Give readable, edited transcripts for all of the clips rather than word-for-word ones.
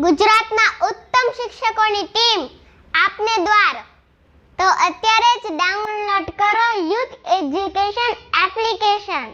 ગુજરાતના ઉત્તમ શિક્ષકોની ટીમ આપને દ્વાર। તો અત્યારે જ ડાઉનલોડ કરો યુથ એજ્યુકેશન એપ્લિકેશન।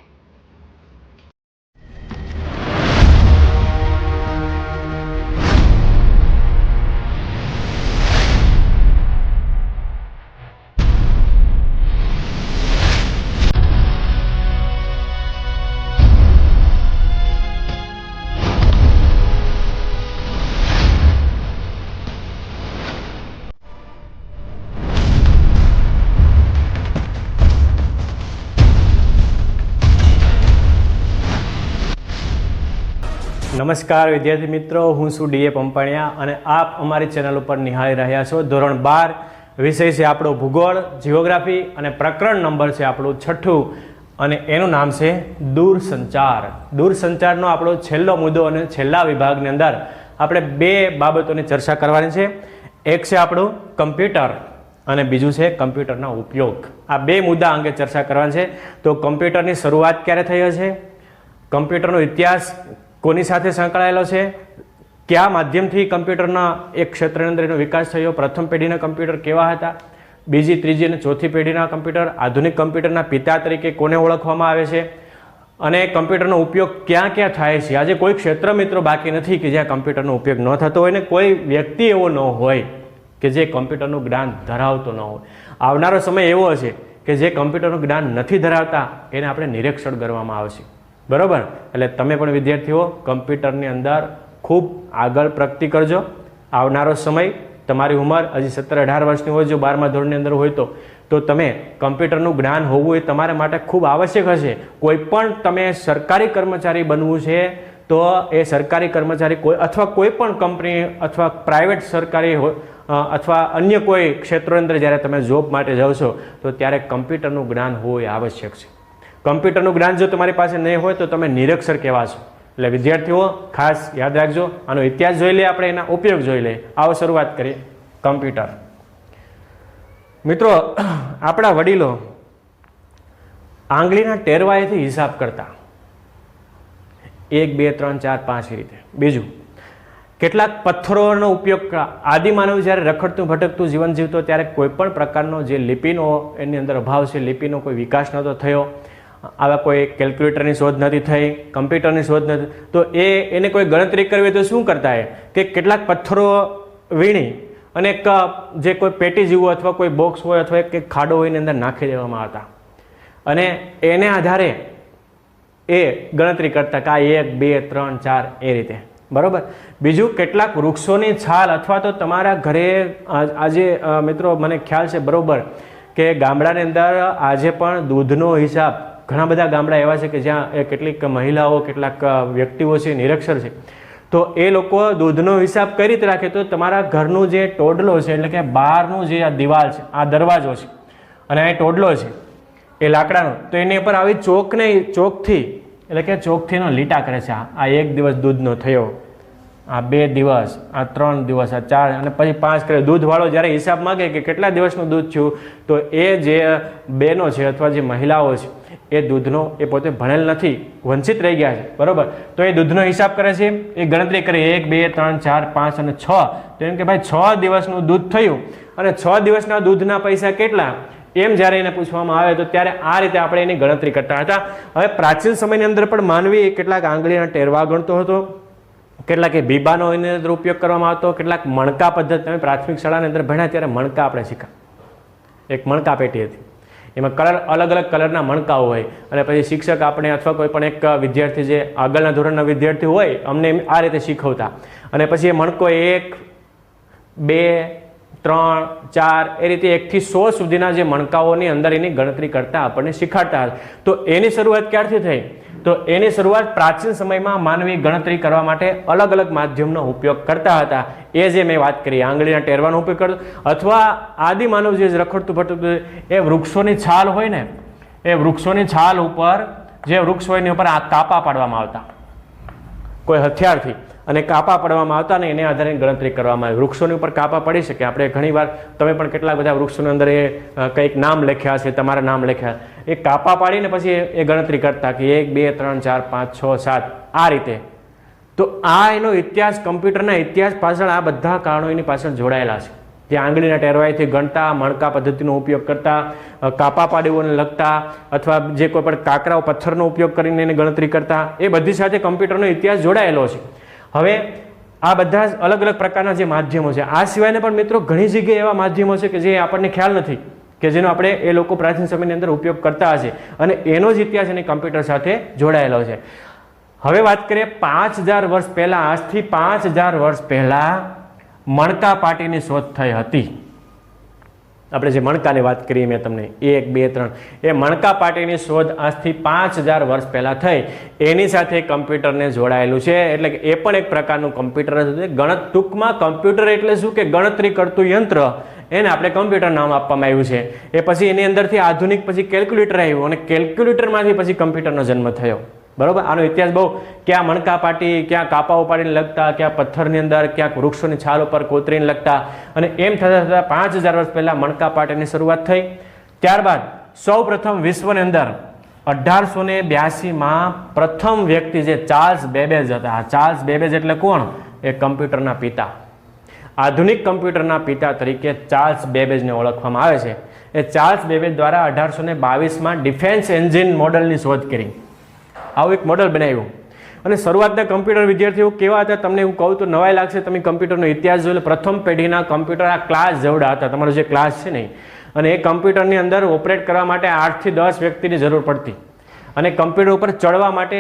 નમસ્કાર વિદ્યાર્થી મિત્રો, હું છું ડીએ પંપાણિયા અને આપ અમારી ચેનલ ઉપર નિહાળી રહ્યા છો ધોરણ 12 વિષય છે આપણો ભૂગોળ, જીઓગ્રાફી અને પ્રકરણ નંબર છે આપણું 6 અને એનું નામ છે દૂરસંચાર। દૂરસંચારનો આપણો છેલ્લો મુદ્દો અને છેલ્લા વિભાગની અંદર આપણે બે બાબતોની ચર્ચા કરવાની છે। એક છે આપણું કમ્પ્યુટર અને બીજું છે કમ્પ્યુટરના ઉપયોગ। આ બે મુદ્દા અંગે ચર્ચા કરવાની છે। તો કમ્પ્યુટરની શરૂઆત ક્યારે થઈ હશે, કમ્પ્યુટરનો ઇતિહાસ કોની સાથે સંકળાયેલો છે, કયા માધ્યમથી કમ્પ્યુટરના એક ક્ષેત્રની અંદર એનો વિકાસ થયો, પ્રથમ પેઢીના કમ્પ્યુટર કેવા હતા, બીજી ત્રીજી અને ચોથી પેઢીના કમ્પ્યુટર, આધુનિક કમ્પ્યુટરના પિતા તરીકે કોને ઓળખવામાં આવે છે અને કમ્પ્યુટરનો ઉપયોગ ક્યાં ક્યાં થાય છે। આજે કોઈ ક્ષેત્ર મિત્રો બાકી નથી કે જ્યાં કમ્પ્યુટરનો ઉપયોગ ન થતો હોય ને કોઈ વ્યક્તિ એવો ન હોય કે જે કમ્પ્યુટરનું જ્ઞાન ધરાવતો ન હોય। આવનારો સમય એવો હશે કે જે કમ્પ્યુટરનું જ્ઞાન નથી ધરાવતા એને આપણે નિરીક્ષણ કરવામાં આવશે, બરોબર। એટલે તમે પણ વિદ્યાર્થીઓ કમ્પ્યુટરની અંદર ખૂબ આગળ પ્રગતિ કરજો। આવનારો સમય તમારી ઉંમર હજી 17-18 વર્ષની હોય, જો 12મા ધોરણની અંદર હોય તો તમે કમ્પ્યુટરનું જ્ઞાન હોવું એ તમારા માટે ખૂબ આવશ્યક હશે। કોઈ પણ તમે સરકારી કર્મચારી બનવું છે તો એ સરકારી કર્મચારી કોઈ અથવા કોઈ પણ કંપની અથવા પ્રાઇવેટ સરકારી અથવા અન્ય કોઈ ક્ષેત્રોની અંદર જ્યારે તમે જોબ માટે જાઓ છો તો ત્યારે કમ્પ્યુટરનું જ્ઞાન હોવું એ આવશ્યક છે। કમ્પ્યુટરનું જ્ઞાન જો તમારી પાસે નહીં હોય તો તમે નિરક્ષર કહેવાશો। એટલે વિદ્યાર્થીઓ ખાસ યાદ રાખજો। આનો ઇતિહાસ જોઈ લઈએ, આપણે એના ઉપયોગ જોઈ લઈએ। આવો શરૂઆત કરીએ। કમ્પ્યુટર મિત્રો, આપણા વડીલો આંગળીના ટેરવાએથી હિસાબ કરતા, 1 2 3 4 5 રીતે। બીજું, કેટલાક પથ્થરોનો ઉપયોગ, આદિમાનવ જ્યારે રખડતું ભટકતું જીવન જીવતો ત્યારે કોઈ પણ પ્રકારનો જે લિપિનો એની અંદર અભાવ છે, લિપિનો કોઈ વિકાસ નહોતો થયો, આવા કોઈ કેલ્ક્યુલેટરની શોધ નથી થઈ, કમ્પ્યુટરની શોધ નથી, તો એને કોઈ ગણતરી કરવી હોય તો શું કરતા કે કેટલાક પથ્થરો વીણી અને એક જે કોઈ પેટી જેવું અથવા કોઈ બોક્સ હોય અથવા એક ખાડો હોય એની અંદર નાખી દેવામાં આવતા અને એને આધારે એ ગણતરી કરતા કે આ 1 2 3 4 એ રીતે, બરોબર। બીજું, કેટલાક વૃક્ષોની છાલ અથવા તો તમારા ઘરે આજે મિત્રો મને ખ્યાલ છે બરોબર કે ગામડાની અંદર આજે પણ દૂધનો હિસાબ, ઘણા બધા ગામડા એવા છે કે જ્યાં કેટલીક મહિલાઓ, કેટલાક વ્યક્તિઓ છે નિરક્ષર છે, તો એ લોકો દૂધનો હિસાબ કઈ રીતે રાખે તો તમારા ઘરનું જે ટોડલો છે એટલે કે બહારનું જે આ દિવાલ છે, આ દરવાજો છે અને આ ટોડલો છે એ લાકડાનો, તો એની ઉપર આવી ચોકથી એટલે કે ચોકથીનો લીટા કરે છે। આ 1 દિવસ દૂધનો થયો, આ 2 દિવસ, આ 3 દિવસ, આ 4 અને પછી 5 કરે। દૂધવાળો જ્યારે હિસાબ માગે કે કેટલા દિવસનું દૂધ થયું તો એ જે બહેનો છે અથવા જે મહિલાઓ છે એ દૂધનો, એ પોતે ભણેલ નથી, વંચિત રહી ગયા છે, બરોબર, તો એ દૂધનો હિસાબ કરે છે, એ ગણતરી કરે 1 2 3 4 5 અને 6, તો એમ કે ભાઈ 6 દિવસનું દૂધ થયું અને 6 દિવસના દૂધના પૈસા કેટલા એમ જ્યારે એને પૂછવામાં આવે તો ત્યારે આ રીતે આપણે એની ગણતરી કરતા હતા। હવે પ્રાચીન સમયની અંદર પણ માનવી કેટલાક આંગળીના ટેરવા ગણતો હતો, કેટલાક એ બીબાનો એની અંદર ઉપયોગ કરવામાં આવતો, કેટલાક મણકા પદ્ધતિ, તમે પ્રાથમિક શાળાની અંદર ભણ્યા ત્યારે મણકા આપણે શીખ્યા, એક મણકા પેટી હતી, એમાં અલગ અલગ કલરના મણકાઓ હોય અને પછી શિક્ષક આપણે અથવા કોઈ પણ એક વિદ્યાર્થી જે આગળના ધોરણના વિદ્યાર્થી હોય અમને આ રીતે શીખવતા અને પછી એ મણકો 1 2 3 4 એ રીતે 1 થી 100 સુધીના જે મણકાઓની અંદર એની ગણતરી કરતા આપણને શીખાડતા હતા। તો એની શરૂઆત ક્યારથી થઈ તો એની શરૂઆત પ્રાચીન સમયમાં માનવી ગણતરી કરવા માટે અલગ અલગ માધ્યમનો ઉપયોગ કરતા હતા। એ જે મેં વાત કરી આંગળીના ટેરવાનો ઉપયોગ કરતો, અથવા આદિમાનવ જે રખડતું ભટકતું એ વૃક્ષોની છાલ હોય ને, એ વૃક્ષોની છાલ ઉપર જે વૃક્ષ હોય એની ઉપર આ કાપા પાડવામાં આવતા કોઈ હથિયારથી અને કાપા પાડવામાં આવતા ને એને આધારે ગણતરી કરવામાં આવી। વૃક્ષોની ઉપર કાપા પડી શકે, આપણે ઘણીવાર તમે પણ કેટલા બધા વૃક્ષોની અંદર એ કંઈક નામ લખ્યા છે, તમારા નામ લખ્યા, એ કાપા પાડીને પછી એ ગણતરી કરતા કે 1 2 3 4 5 6 7 આ રીતે। તો તો આ એનો ઇતિહાસ, કમ્પ્યુટરના ઇતિહાસ પાછળ આ બધા કારણો એની પાછળ જોડાયેલા છે. જે આંગળીના ટેરવાઈથી ગણતા, મણકા પદ્ધતિનો ઉપયોગ કરતા, કાપા પાડીઓને લગતા, અથવા જે કોઈ પણ કાંકરાઓ પથ્થરનો ઉપયોગ કરીને એની ગણતરી કરતા, એ બધી સાથે કમ્પ્યુટરનો ઇતિહાસ જોડાયેલો છે. હવે આ બધા જ અલગ અલગ પ્રકારના જે માધ્યમો છે, આ સિવાયને પણ મિત્રો ઘણી જગ્યાએ એવા માધ્યમો છે કે જે આપણને ખ્યાલ નથી, કે જેનો આપણે એ લોકો પ્રાચીન સમયની અંદર ઉપયોગ કરતા હશે, અને એનો જ ઇતિહાસ એને કમ્પ્યુટર સાથે જોડાયેલો છે. હવે વાત કરીએ 5000 વર્ષ પહેલા, આજથી 5000 વર્ષ પહેલા મણકા પાટીની શોધ થઈ હતી. આપણે જે મણકાની વાત કરી મેં તમને 1, 2, 3, એ મણકા પાટીની શોધ આજથી 5000 વર્ષ પહેલા થઈ. એની સાથે કમ્પ્યુટરને જોડાયેલું છે, એટલે કે એ પણ એક પ્રકારનું કમ્પ્યુટર છે. ટૂંકમાં કમ્પ્યુટર એટલે શું કે ગણતરી કરતું યંત્ર, એને આપણે કમ્પ્યુટર નામ આપવામાં આવ્યું છે. એ પછી એની અંદરથી આધુનિક પછી કેલ્ક્યુલેટર આવ્યું, અને કેલ્ક્યુલેટરમાંથી પછી કમ્પ્યુટરનો જન્મ થયો. બરોબર. આનો ઇતિહાસ બહુ, ક્યાં મણકા પાટી, ક્યાં કાપા ઉપાડીને લખતા, ક્યાં પથ્થરની અંદર, ક્યાંક વૃક્ષોની છાલ ઉપર કોતરીને લખતા, અને એમ થતાં થતાં 5000 વર્ષ પહેલા મણકા પાટીની શરૂઆત થઈ. ત્યારબાદ સૌ પ્રથમ વિશ્વની અંદર 1882માં પ્રથમ વ્યક્તિ જે ચાર્લ્સ બેબેજ હતા. ચાર્લ્સ બેબેજ એટલે કોણ? એ કમ્પ્યુટરના પિતા, આધુનિક કમ્પ્યુટરના પિતા તરીકે ચાર્લ્સ બેબેજને ઓળખવામાં આવે છે. એ ચાર્લ્સ બેબેજ દ્વારા 1822માં ડિફેન્સ એન્જિન મોડલની શોધ કરી. આવું એક મોડલ બનાવ્યું. અને શરૂઆતના કમ્પ્યુટર વિદ્યાર્થીઓ કેવા હતા તમને હું કહું તો નવાઈ લાગશે. તમે કમ્પ્યુટરનો ઇતિહાસ જોઈ લો. પ્રથમ પેઢીના કમ્પ્યુટર આ ક્લાસ જેવડા હતા, તમારો જે ક્લાસ છે ને, અને એ કમ્પ્યુટરની અંદર ઓપરેટ કરવા માટે 8 થી 10 વ્યક્તિની જરૂર પડતી, અને કમ્પ્યુટર ઉપર ચડવા માટે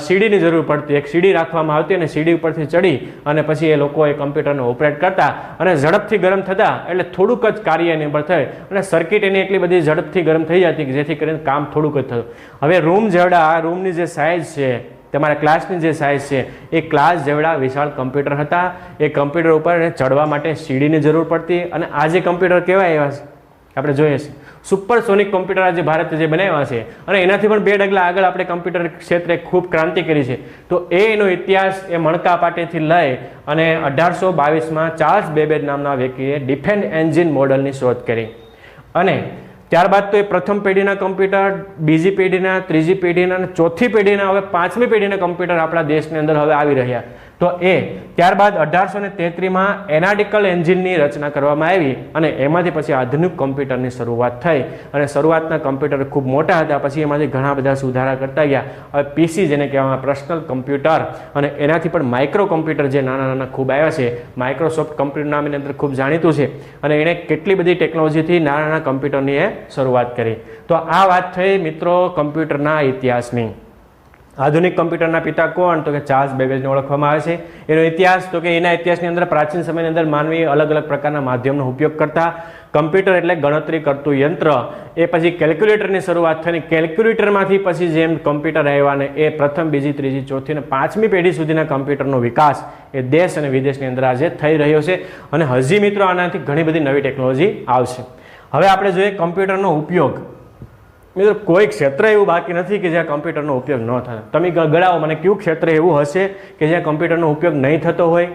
સીડીની જરૂર પડતી. એક સીડી રાખવામાં આવતી, અને સીડી ઉપરથી ચડી અને પછી એ લોકો એ કમ્પ્યુટરને ઓપરેટ કરતા, અને ઝડપથી ગરમ થતા, એટલે થોડુંક જ કાર્ય એની પર થાય, અને સર્કિટ એની એટલી બધી ઝડપથી ગરમ થઈ જતી કે જેથી કરીને કામ થોડુંક જ થતું. હવે રૂમ જેવડા, આ રૂમની જે સાઇઝ છે, તમારા ક્લાસની જે સાઇઝ છે, એ ક્લાસ જેવડા વિશાળ કમ્પ્યુટર હતા. એ કમ્પ્યુટર ઉપર ચડવા માટે સીડીની જરૂર પડતી. અને આ જે કમ્પ્યુટર કેવા એવા છે આપણે જોઈએ છીએ, સુપરસોનિક કમ્પ્યુટર આજે ભારતે જે બનાવ્યા છે, અને એનાથી પણ 2 ડગલા આગળ આપણે કમ્પ્યુટર ક્ષેત્રે ખૂબ ક્રાંતિ કરી છે. તો એનો ઇતિહાસ એ મણકા પાટીથી લઈ અને 1822માં ચાર્લ્સ બેબેજ નામના વ્યક્તિએ ડિફેન્સ એન્જિન મોડલની શોધ કરી. અને ત્યારબાદ તો એ પ્રથમ પેઢીના કમ્પ્યુટર, બીજી પેઢીના, ત્રીજી પેઢીના, અને ચોથી પેઢીના, હવે 5મી પેઢીના કમ્પ્યુટર આપણા દેશની અંદર હવે આવી રહ્યા. તો એ ત્યારબાદ 1833માં એનાલિટિકલ એન્જિનની રચના કરવામાં આવી, અને એમાંથી પછી આધુનિક કમ્પ્યુટરની શરૂઆત થઈ. અને શરૂઆતના કમ્પ્યુટર ખૂબ મોટા હતા, પછી એમાંથી ઘણા બધા સુધારા કરતા ગયા. હવે પીસી જેને કહેવામાં પર્સનલ કમ્પ્યુટર, અને એનાથી પણ માઇક્રો કમ્પ્યુટર જે નાના નાના ખૂબ આવ્યા છે. માઇક્રોસોફ્ટ કમ્પ્યુટર નામની અંદર ખૂબ જાણીતું છે, અને એણે કેટલી બધી ટેકનોલોજીથી નાના નાના કમ્પ્યુટરની એ શરૂઆત કરી. તો આ વાત થઈ મિત્રો કમ્પ્યુટરના ઇતિહાસની. આધુનિક કમ્પ્યુટરના પિતા કોણ? તો કે ચાર્લ્સ બેબેજને ઓળખવામાં આવે છે. એનો ઇતિહાસ તો કે એના ઇતિહાસની અંદર પ્રાચીન સમયની અંદર માનવી અલગ અલગ પ્રકારના માધ્યમનો ઉપયોગ કરતા. કમ્પ્યુટર એટલે ગણતરી કરતું યંત્ર. એ પછી કેલ્ક્યુલેટરની શરૂઆત થઈ, કેલ્ક્યુલેટરમાંથી પછી જેમ કમ્પ્યુટર આવ્યા, ને એ પ્રથમ, બીજી, ત્રીજી, ચોથી અને 5મી પેઢી સુધીના કમ્પ્યુટરનો વિકાસ એ દેશ અને વિદેશની અંદર આજે થઈ રહ્યો છે. અને હજી મિત્રો આનાથી ઘણી બધી નવી ટેકનોલોજી આવશે. હવે આપણે જોઈએ કમ્પ્યુટરનો ઉપયોગ. મિત્રો કોઈ ક્ષેત્ર એવું બાકી નથી કે જ્યાં કમ્પ્યુટરનો ઉપયોગ ન થાય. તમે ગણાવો મને કયું ક્ષેત્ર એવું હશે કે જ્યાં કમ્પ્યુટરનો ઉપયોગ નહીં થતો હોય?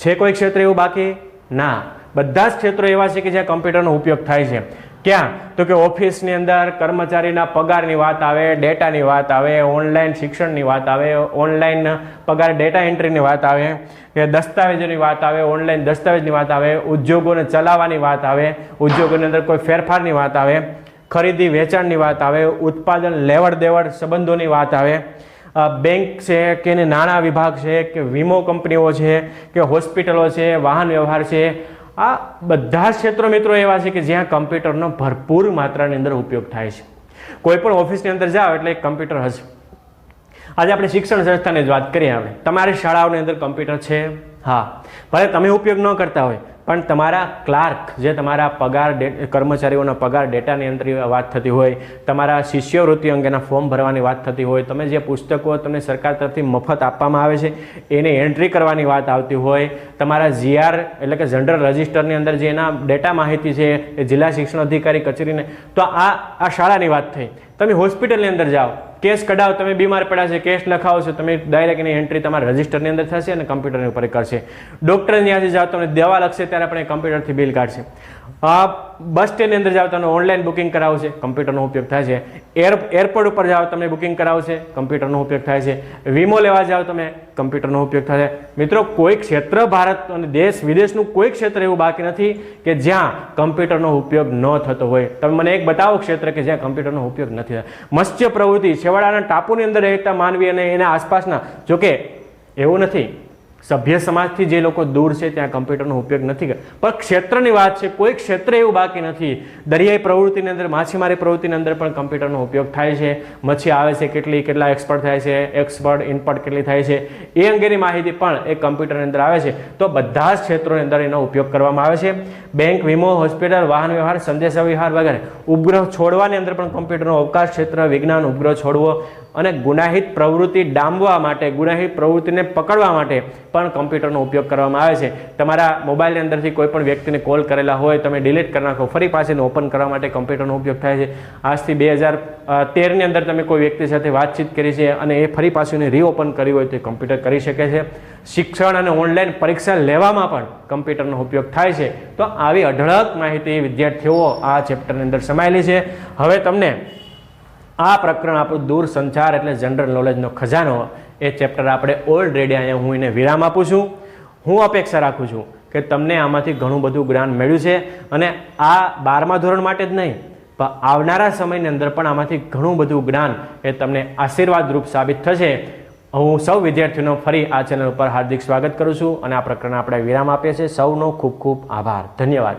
છે કોઈ ક્ષેત્ર એવું બાકી? ના, બધા જ ક્ષેત્રો એવા છે કે જ્યાં કમ્પ્યુટરનો ઉપયોગ થાય છે. ક્યાં? તો કે ઓફિસની અંદર કર્મચારીના પગારની વાત આવે, ડેટાની વાત આવે, ઓનલાઈન શિક્ષણની વાત આવે, ઓનલાઈન પગાર ડેટા એન્ટ્રીની વાત આવે, કે દસ્તાવેજોની વાત આવે, ઓનલાઈન દસ્તાવેજની વાત આવે, ઉદ્યોગોને ચલાવવાની વાત આવે, ઉદ્યોગોની અંદર કોઈ ફેરફારની વાત આવે, ખરીદી વેચાણની વાત આવે, ઉત્પાદન લેવડ દેવડ સંબંધોની વાત આવે, બેંક છે કે નાણાં વિભાગ છે કે વીમો કંપનીઓ છે કે હોસ્પિટલો છે, વાહન વ્યવહાર છે. આ બધા ક્ષેત્રો મિત્રો એવા છે કે જ્યાં કમ્પ્યુટરનો ભરપૂર માત્રાની અંદર ઉપયોગ થાય છે. કોઈ પણ ઓફિસની અંદર જાઓ એટલે એક કમ્પ્યુટર હશે. આજે આપણે શિક્ષણ સંસ્થાની જ વાત કરીએ. આપણે તમારી શાળાઓની અંદર કમ્પ્યુટર છે? હા, ભલે તમે ઉપયોગ ન કરતા હોય, પણ તમારા ક્લાર્ક જે તમારા પગાર કર્મચારીઓના પગાર ડેટાની અંદર વાત થતી હોય, તમારા શિષ્યવૃત્તિ અંગેના ફોર્મ ભરવાની વાત થતી હોય, તમે જે પુસ્તકો તમને સરકાર તરફથી મફત આપવામાં આવે છે એની એન્ટ્રી કરવાની વાત આવતી હોય, તમારા જીઆર એટલે કે જનરલ રજિસ્ટરની અંદર જે એના ડેટા માહિતી છે એ જિલ્લા શિક્ષણ અધિકારી કચેરીને, તો આ શાળાની વાત થઈ. તમે હોસ્પિટલની અંદર જાઓ કેસ કઢાવો, તમે બીમાર પડ્યા છે, કેસ લખાવો છો, તમે ડાયરેક્ટ એની એન્ટ્રી તમારા રજિસ્ટરની અંદર થશે અને કમ્પ્યુટરની ઉપર કરશે. ડૉક્ટર ત્યાંથી જાઓ, તમને દવા લખશે ત્યારે આપણે કમ્પ્યુટરથી બિલ કાઢશે. બસ સ્ટેન્ડની અંદર જાઓ, તમને ઓનલાઈન બુકિંગ કરાવશે, કમ્પ્યુટરનો ઉપયોગ થાય છે. એરપોર્ટ ઉપર જાઓ, તમને બુકિંગ કરાવશે, કમ્પ્યુટરનો ઉપયોગ થાય છે. વીમો લેવા જાઓ, તમે કમ્પ્યુટરનો ઉપયોગ થાય છે. મિત્રો, કોઈ ક્ષેત્ર ભારત અને દેશ વિદેશનું કોઈ ક્ષેત્ર એવું બાકી નથી કે જ્યાં કમ્પ્યુટરનો ઉપયોગ ન થતો હોય. તમે મને એક બતાવો ક્ષેત્ર કે જ્યાં કમ્પ્યુટરનો ઉપયોગ નથી થતો. મત્સ્ય પ્રવૃત્તિ, છેવાડાના ટાપુની અંદર રહેતા માનવી અને એના આસપાસના, જોકે એવું નથી, સભ્ય સમાજથી જે લોકો દૂર છે ત્યાં કમ્પ્યુટરનો ઉપયોગ નથી કરતા, પણ ક્ષેત્રની વાત છે, કોઈ ક્ષેત્ર એવું બાકી નથી. દરિયાઈ પ્રવૃત્તિની અંદર, માછીમારી પ્રવૃત્તિની અંદર પણ કમ્પ્યુટરનો ઉપયોગ થાય છે. મચ્છી આવે છે કેટલા એક્સપર્ટ થાય છે, એક્સપર્ટ ઇનપટ કેટલી થાય છે, એ અંગેની માહિતી પણ એ કમ્પ્યુટરની અંદર આવે છે. તો બધા જ ક્ષેત્રોની અંદર એનો ઉપયોગ કરવામાં આવે છે. બેંક, વીમો, હોસ્પિટલ, વાહન વ્યવહાર, સંદેશા વ્યવહાર વગેરે. ઉપગ્રહ છોડવાની અંદર પણ કમ્પ્યુટરનો, અવકાશ ક્ષેત્ર, વિજ્ઞાન, ઉપગ્રહ છોડવો અને ગુનાહિત પ્રવૃત્તિ ડામવા માટે, ગુનાહિત પ્રવૃત્તિને પકડવા માટે પણ કમ્પ્યુટરનો ઉપયોગ કરવામાં આવે છે. તમારા મોબાઈલની અંદરથી કોઈ પણ વ્યક્તિને કોલ કરેલા હોય, તમે ડિલીટ કરી નાખો, ફરી પાછળ ઓપન કરવા માટે કમ્પ્યુટરનો ઉપયોગ થાય છે. આજથી 2013ની અંદર તમે કોઈ વ્યક્તિ સાથે વાતચીત કરી છે અને એ ફરી પાછું રીઓપન કરી હોય તો એ કમ્પ્યુટર કરી શકે છે. શિક્ષણ અને ઓનલાઈન પરીક્ષા લેવામાં પણ કમ્પ્યુટરનો ઉપયોગ થાય છે. તો આવી અઢળક માહિતી વિદ્યાર્થીઓ આ ચેપ્ટરની અંદર સમાયેલી છે. હવે તમને આ પ્રકરણ આપણું દૂરસંચાર એટલે જનરલ નોલેજનો ખજાનો, એ ચેપ્ટર આપણે ઓલરેડી અહીંયા હું એને વિરામ આપું છું. હું અપેક્ષા રાખું છું કે તમને આમાંથી ઘણું બધું જ્ઞાન મળ્યું છે અને આ 12મા ધોરણ માટે જ નહીં, પણ આવનારા સમયની અંદર પણ આમાંથી ઘણું બધું જ્ઞાન એ તમને આશીર્વાદરૂપ સાબિત થશે. હું સૌ વિદ્યાર્થીઓનો ફરી આ ચેનલ ઉપર હાર્દિક સ્વાગત કરું છું અને આ પ્રકરણ આપણે વિરામ આપીએ છીએ. સૌનો ખૂબ ખૂબ આભાર. ધન્યવાદ.